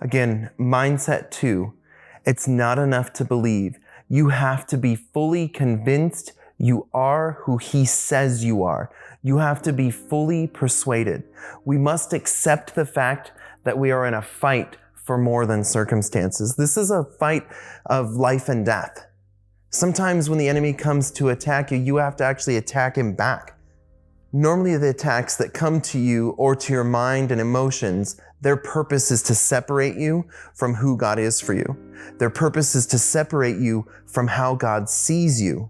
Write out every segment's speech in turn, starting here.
Again, mindset 2, it's not enough to believe. You have to be fully convinced you are who he says you are. You have to be fully persuaded. We must accept the fact that we are in a fight for more than circumstances. This is a fight of life and death. Sometimes when the enemy comes to attack you, you have to actually attack him back. Normally the attacks that come to you or to your mind and emotions, their purpose is to separate you from who God is for you. Their purpose is to separate you from how God sees you.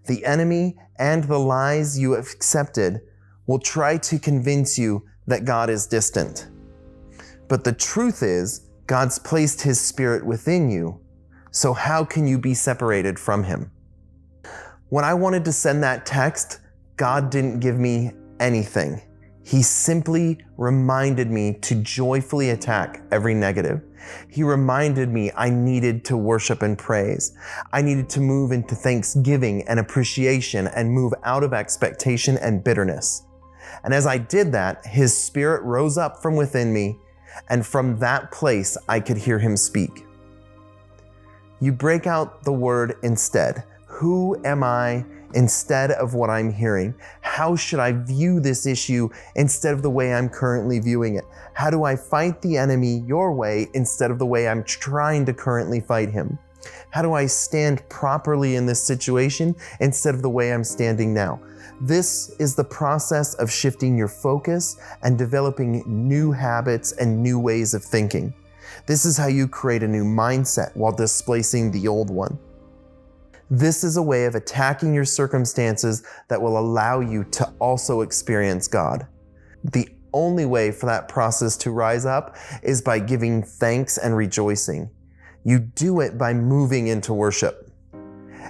The enemy and the lies you have accepted will try to convince you that God is distant. But the truth is, God's placed his Spirit within you. So how can you be separated from him? When I wanted to send that text, God didn't give me anything. He simply reminded me to joyfully attack every negative. He reminded me I needed to worship and praise. I needed to move into thanksgiving and appreciation and move out of expectation and bitterness. And as I did that, his Spirit rose up from within me, and from that place I could hear him speak. You break out the word instead. Who am I instead of what I'm hearing? How should I view this issue instead of the way I'm currently viewing it? How do I fight the enemy your way instead of the way I'm trying to currently fight him? How do I stand properly in this situation instead of the way I'm standing now? This is the process of shifting your focus and developing new habits and new ways of thinking. This is how you create a new mindset while displacing the old one. This is a way of attacking your circumstances that will allow you to also experience God. The only way for that process to rise up is by giving thanks and rejoicing. You do it by moving into worship.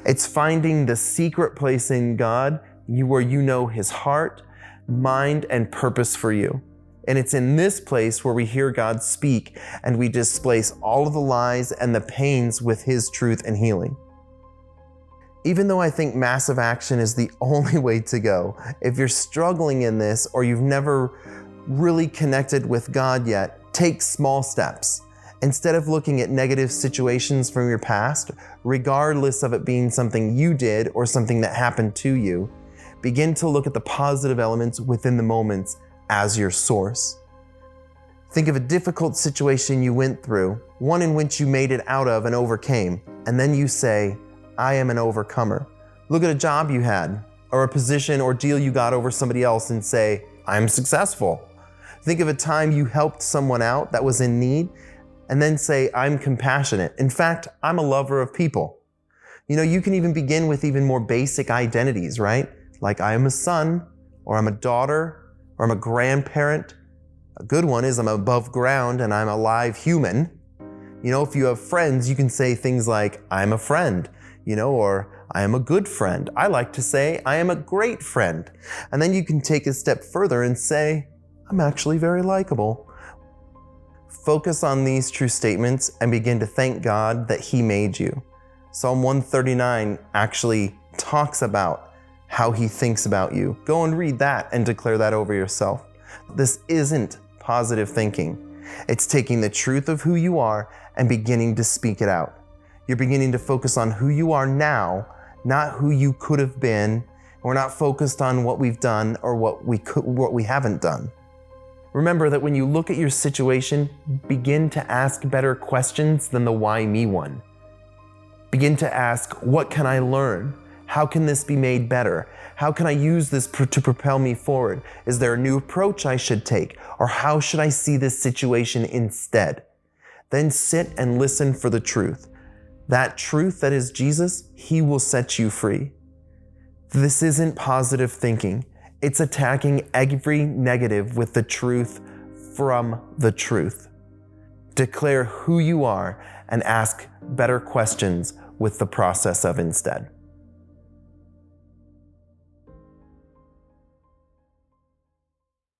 It's finding the secret place in God where you know his heart, mind, and purpose for you. And it's in this place where we hear God speak and we displace all of the lies and the pains with his truth and healing. Even though I think massive action is the only way to go, if you're struggling in this or you've never really connected with God yet, take small steps. Instead of looking at negative situations from your past, regardless of it being something you did or something that happened to you, begin to look at the positive elements within the moments as your source. Think of a difficult situation you went through, one in which you made it out of and overcame, and then you say, I am an overcomer. Look at a job you had, or a position or deal you got over somebody else and say, I'm successful. Think of a time you helped someone out that was in need, and then say, I'm compassionate. In fact, I'm a lover of people. You can even begin with even more basic identities, right? Like I am a son, or I'm a daughter, or I'm a grandparent. A good one is I'm above ground and I'm a live human. If you have friends, you can say things like, I'm a friend, or I am a good friend. I like to say, I am a great friend. And then you can take a step further and say, I'm actually very likable. Focus on these true statements and begin to thank God that he made you. Psalm 139 actually talks about how he thinks about you. Go and read that and declare that over yourself. This isn't positive thinking. It's taking the truth of who you are and beginning to speak it out. You're beginning to focus on who you are now, not who you could have been. We're not focused on what we've done or what we haven't done. Remember that when you look at your situation, begin to ask better questions than the why me one. Begin to ask, what can I learn? How can this be made better? How can I use this to propel me forward? Is there a new approach I should take? Or how should I see this situation instead? Then sit and listen for the truth. That truth that is Jesus, he will set you free. This isn't positive thinking. It's attacking every negative with the truth from the truth. Declare who you are and ask better questions with the process of instead.